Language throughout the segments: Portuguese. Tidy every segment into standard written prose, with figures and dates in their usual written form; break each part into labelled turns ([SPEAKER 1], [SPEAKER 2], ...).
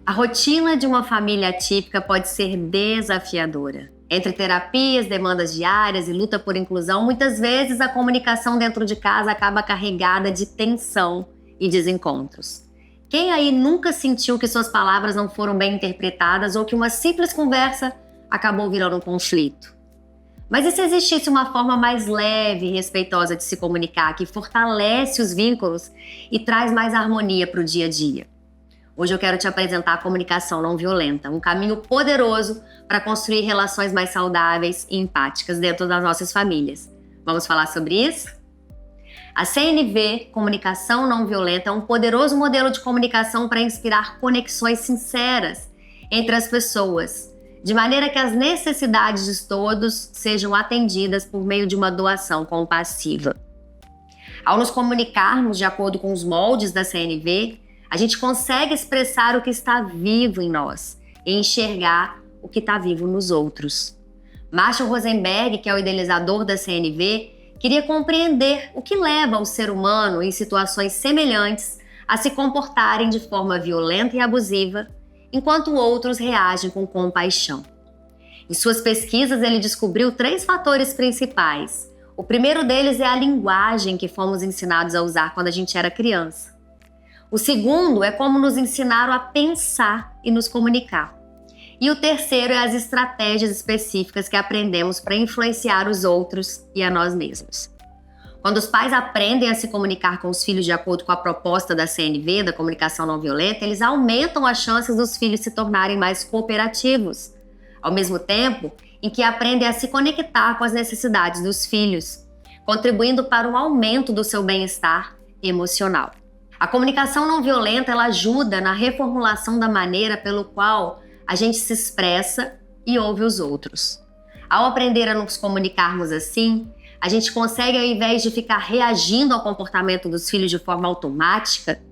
[SPEAKER 1] A rotina de uma família atípica pode ser desafiadora. Entre terapias, demandas diárias e luta por inclusão, muitas vezes a comunicação dentro de casa acaba carregada de tensão e desencontros. Quem aí nunca sentiu que suas palavras não foram bem interpretadas ou que uma simples conversa acabou virando um conflito? Mas e se existisse uma forma mais leve e respeitosa de se comunicar, que fortalece os vínculos e traz mais harmonia para o dia a dia? Hoje eu quero te apresentar a comunicação não violenta, um caminho poderoso para construir relações mais saudáveis e empáticas dentro das nossas famílias. Vamos falar sobre isso? A CNV, Comunicação Não Violenta, é um poderoso modelo de comunicação para inspirar conexões sinceras entre as pessoas, de maneira que as necessidades de todos sejam atendidas por meio de uma doação compassiva. Ao nos comunicarmos de acordo com os moldes da CNV, a gente consegue expressar o que está vivo em nós e enxergar o que está vivo nos outros. Marshall Rosenberg, que é o idealizador da CNV, queria compreender o que leva o ser humano em situações semelhantes a se comportarem de forma violenta e abusiva, enquanto outros reagem com compaixão. Em suas pesquisas, ele descobriu 3 fatores principais. O primeiro deles é a linguagem que fomos ensinados a usar quando a gente era criança. O segundo é como nos ensinaram a pensar e nos comunicar. E o terceiro é as estratégias específicas que aprendemos para influenciar os outros e a nós mesmos. Quando os pais aprendem a se comunicar com os filhos de acordo com a proposta da CNV, da comunicação não violenta, eles aumentam as chances dos filhos se tornarem mais cooperativos, ao mesmo tempo em que aprendem a se conectar com as necessidades dos filhos, contribuindo para um aumento do seu bem-estar emocional. A comunicação não violenta, ela ajuda na reformulação da maneira pelo qual a gente se expressa e ouve os outros. Ao aprender a nos comunicarmos assim, a gente consegue, ao invés de ficar reagindo ao comportamento dos filhos de forma automática,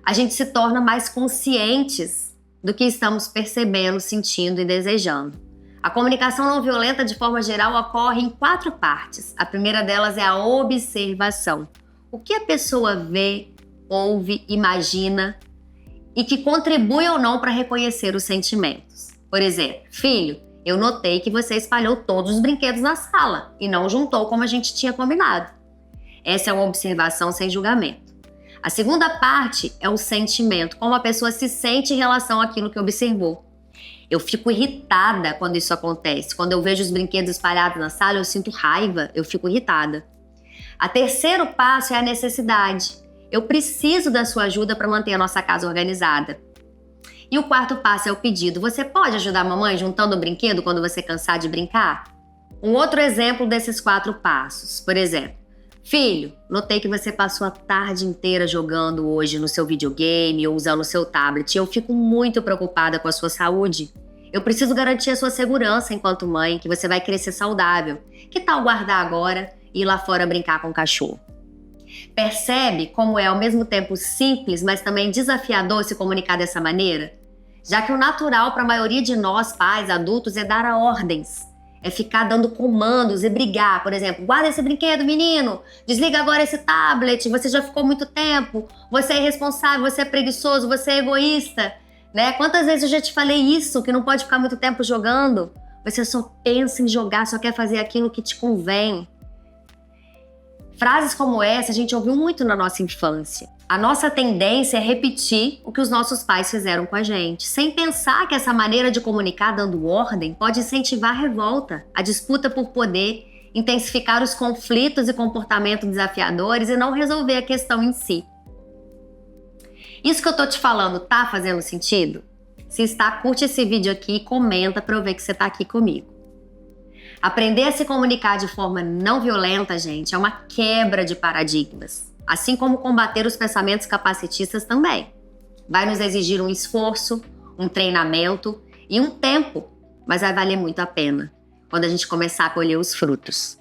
[SPEAKER 1] a gente se torna mais conscientes do que estamos percebendo, sentindo e desejando. A comunicação não violenta, de forma geral, ocorre em 4 partes. A primeira delas é a observação. O que a pessoa vê, ouve, imagina e que contribui ou não para reconhecer os sentimentos. Por exemplo, filho, eu notei que você espalhou todos os brinquedos na sala e não juntou como a gente tinha combinado. Essa é uma observação sem julgamento. A segunda parte é o sentimento, como a pessoa se sente em relação àquilo que observou. Eu fico irritada quando isso acontece. Quando eu vejo os brinquedos espalhados na sala, eu sinto raiva, eu fico irritada. O terceiro passo é a necessidade. Eu preciso da sua ajuda para manter a nossa casa organizada. E o 4º passo é o pedido. Você pode ajudar a mamãe juntando o brinquedo quando você cansar de brincar? Um outro exemplo desses 4 passos. Por exemplo, filho, notei que você passou a tarde inteira jogando hoje no seu videogame ou usando o seu tablet. Eu fico muito preocupada com a sua saúde. Eu preciso garantir a sua segurança enquanto mãe, que você vai crescer saudável. Que tal guardar agora e ir lá fora brincar com o cachorro? Percebe como é ao mesmo tempo simples, mas também desafiador se comunicar dessa maneira? Já que o natural para a maioria de nós, pais, adultos, é dar ordens. É ficar dando comandos e brigar. Por exemplo, guarda esse brinquedo, menino. Desliga agora esse tablet. Você já ficou muito tempo. Você é irresponsável, você é preguiçoso, você é egoísta. Né? Quantas vezes eu já te falei isso, que não pode ficar muito tempo jogando? Você só pensa em jogar, só quer fazer aquilo que te convém. Frases como essa a gente ouviu muito na nossa infância. A nossa tendência é repetir o que os nossos pais fizeram com a gente, sem pensar que essa maneira de comunicar dando ordem pode incentivar a revolta, a disputa por poder, intensificar os conflitos e comportamentos desafiadores e não resolver a questão em si. Isso que eu tô te falando tá fazendo sentido? Se está, curte esse vídeo aqui e comenta para eu ver que você tá aqui comigo. Aprender a se comunicar de forma não violenta, gente, é uma quebra de paradigmas. Assim como combater os pensamentos capacitistas também. Vai nos exigir um esforço, um treinamento e um tempo, mas vai valer muito a pena quando a gente começar a colher os frutos.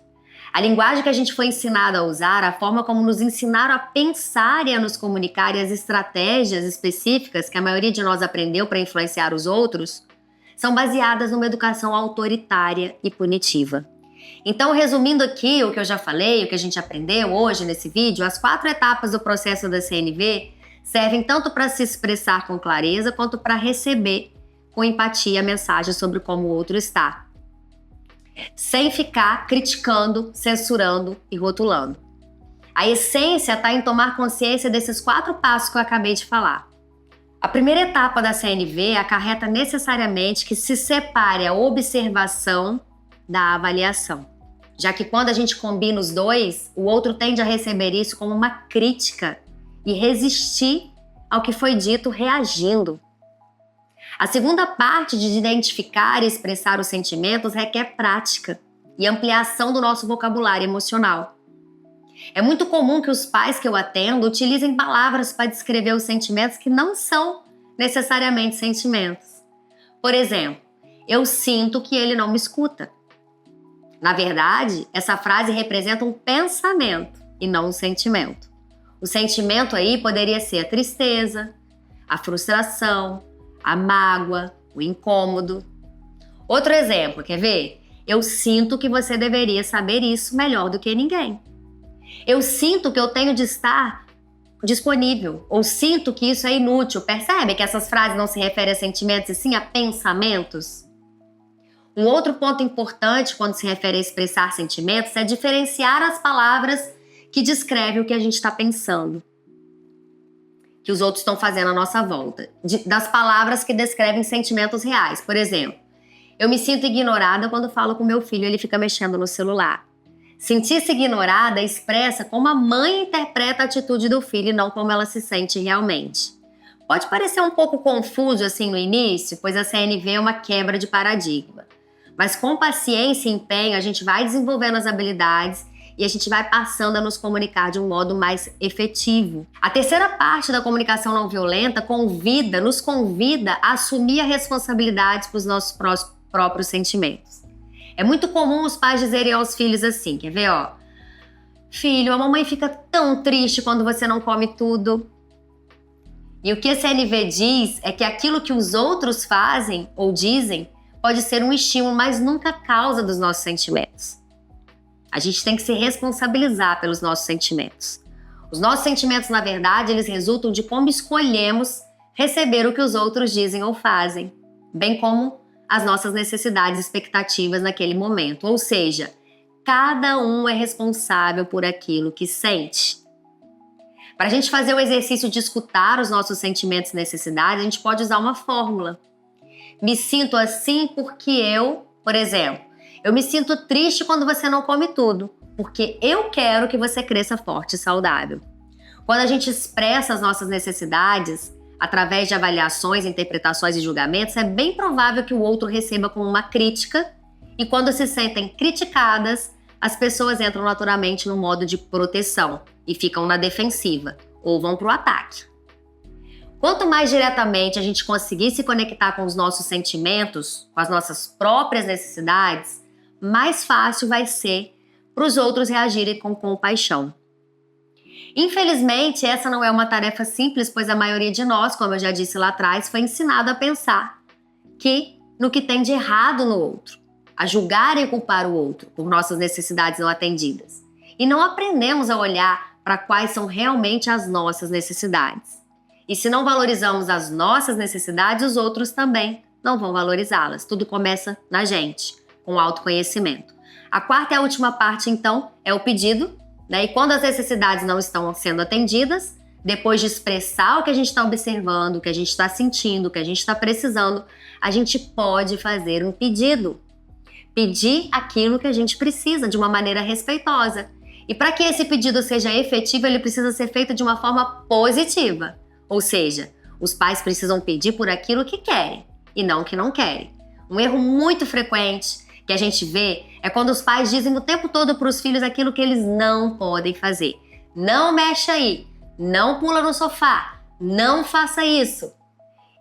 [SPEAKER 1] A linguagem que a gente foi ensinado a usar, a forma como nos ensinaram a pensar e a nos comunicar e as estratégias específicas que a maioria de nós aprendeu para influenciar os outros, são baseadas numa educação autoritária e punitiva. Então, resumindo aqui o que eu já falei, o que a gente aprendeu hoje nesse vídeo, as 4 etapas do processo da CNV servem tanto para se expressar com clareza quanto para receber com empatia a mensagem sobre como o outro está, sem ficar criticando, censurando e rotulando. A essência está em tomar consciência desses 4 passos que eu acabei de falar. A primeira etapa da CNV acarreta necessariamente que se separe a observação da avaliação, já que quando a gente combina os dois, o outro tende a receber isso como uma crítica e resistir ao que foi dito reagindo. A segunda parte de identificar e expressar os sentimentos requer prática e ampliação do nosso vocabulário emocional. É muito comum que os pais que eu atendo utilizem palavras para descrever os sentimentos que não são necessariamente sentimentos. Por exemplo, eu sinto que ele não me escuta. Na verdade, essa frase representa um pensamento e não um sentimento. O sentimento aí poderia ser a tristeza, a frustração, a mágoa, o incômodo. Outro exemplo, quer ver? Eu sinto que você deveria saber isso melhor do que ninguém. Eu sinto que eu tenho de estar disponível, ou sinto que isso é inútil. Percebe que essas frases não se referem a sentimentos e sim a pensamentos? Um outro ponto importante quando se refere a expressar sentimentos é diferenciar as palavras que descrevem o que a gente está pensando, que os outros estão fazendo à nossa volta, das palavras que descrevem sentimentos reais. Por exemplo, eu me sinto ignorada quando falo com meu filho e ele fica mexendo no celular. Sentir-se ignorada expressa como a mãe interpreta a atitude do filho e não como ela se sente realmente. Pode parecer um pouco confuso assim no início, pois a CNV é uma quebra de paradigma. Mas com paciência e empenho, a gente vai desenvolvendo as habilidades e a gente vai passando a nos comunicar de um modo mais efetivo. A terceira parte da comunicação não violenta nos convida a assumir a responsabilidade pelos nossos próprios sentimentos. É muito comum os pais dizerem aos filhos assim, quer ver, ó? Filho, a mamãe fica tão triste quando você não come tudo. E o que a CNV diz é que aquilo que os outros fazem ou dizem pode ser um estímulo, mas nunca a causa dos nossos sentimentos. A gente tem que se responsabilizar pelos nossos sentimentos. Os nossos sentimentos, na verdade, eles resultam de como escolhemos receber o que os outros dizem ou fazem, bem como as nossas necessidades e expectativas naquele momento. Ou seja, cada um é responsável por aquilo que sente. Para a gente fazer o exercício de escutar os nossos sentimentos e necessidades, a gente pode usar uma fórmula. Me sinto assim porque por exemplo, eu me sinto triste quando você não come tudo, porque eu quero que você cresça forte e saudável. Quando a gente expressa as nossas necessidades, através de avaliações, interpretações e julgamentos, é bem provável que o outro receba como uma crítica, e quando se sentem criticadas, as pessoas entram naturalmente no modo de proteção e ficam na defensiva, ou vão para o ataque. Quanto mais diretamente a gente conseguir se conectar com os nossos sentimentos, com as nossas próprias necessidades, mais fácil vai ser para os outros reagirem com compaixão. Infelizmente, essa não é uma tarefa simples, pois a maioria de nós, como eu já disse lá atrás, foi ensinado a pensar no que tem de errado no outro, a julgar e culpar o outro por nossas necessidades não atendidas. E não aprendemos a olhar para quais são realmente as nossas necessidades. E se não valorizamos as nossas necessidades, os outros também não vão valorizá-las. Tudo começa na gente, com o autoconhecimento. A quarta e a última parte, então, é o pedido. E quando as necessidades não estão sendo atendidas, depois de expressar o que a gente está observando, o que a gente está sentindo, o que a gente está precisando, a gente pode fazer um pedido. Pedir aquilo que a gente precisa de uma maneira respeitosa. E para que esse pedido seja efetivo, ele precisa ser feito de uma forma positiva. Ou seja, os pais precisam pedir por aquilo que querem e não o que não querem. Um erro muito frequente que a gente vê é quando os pais dizem o tempo todo para os filhos aquilo que eles não podem fazer. Não mexe aí, não pula no sofá, não faça isso.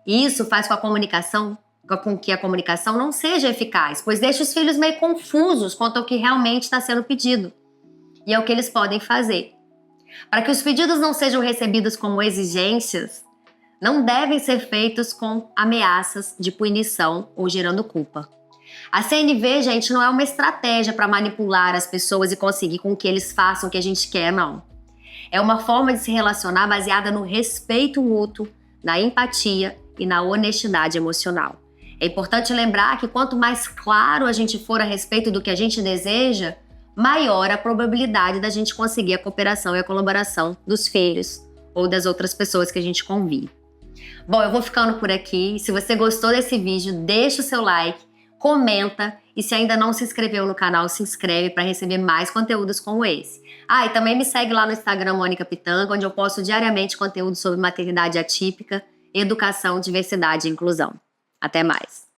[SPEAKER 1] Isso faz com que a comunicação não seja eficaz, pois deixa os filhos meio confusos quanto ao que realmente está sendo pedido e ao que eles podem fazer. Para que os pedidos não sejam recebidos como exigências, não devem ser feitos com ameaças de punição ou gerando culpa. A CNV, gente, não é uma estratégia para manipular as pessoas e conseguir com que eles façam o que a gente quer, não. É uma forma de se relacionar baseada no respeito mútuo, na empatia e na honestidade emocional. É importante lembrar que quanto mais claro a gente for a respeito do que a gente deseja, maior a probabilidade da gente conseguir a cooperação e a colaboração dos filhos ou das outras pessoas que a gente convive. Bom, eu vou ficando por aqui. Se você gostou desse vídeo, deixa o seu like, comenta e se ainda não se inscreveu no canal, se inscreve para receber mais conteúdos como esse. E também me segue lá no Instagram Mônica Pitanga, onde eu posto diariamente conteúdo sobre maternidade atípica, educação, diversidade e inclusão. Até mais!